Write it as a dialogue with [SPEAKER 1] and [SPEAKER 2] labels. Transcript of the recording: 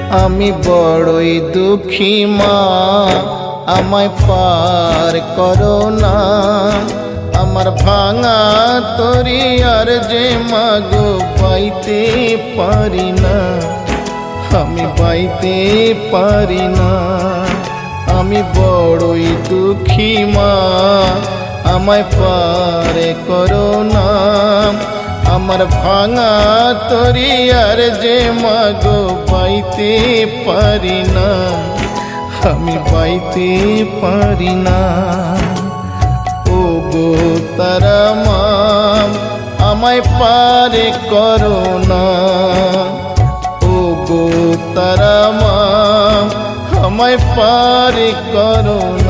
[SPEAKER 1] আমি বড়ই দুঃখী মা, আমায় পার করো না। আমার ভাঙা তরি আর যে মাগো পাইতে পারি না, আমি পাইতে পারি না। আমি বড়ই দুঃখী মা, আমায় পার করো না। আমার ভাঙা তরি আর যে মাগো পাইতে পারি না, আমি পাইতে পারি না। ও গো তারা মা, আমায় পার করো না। ও গো তারা মা, আমায় পার করো না।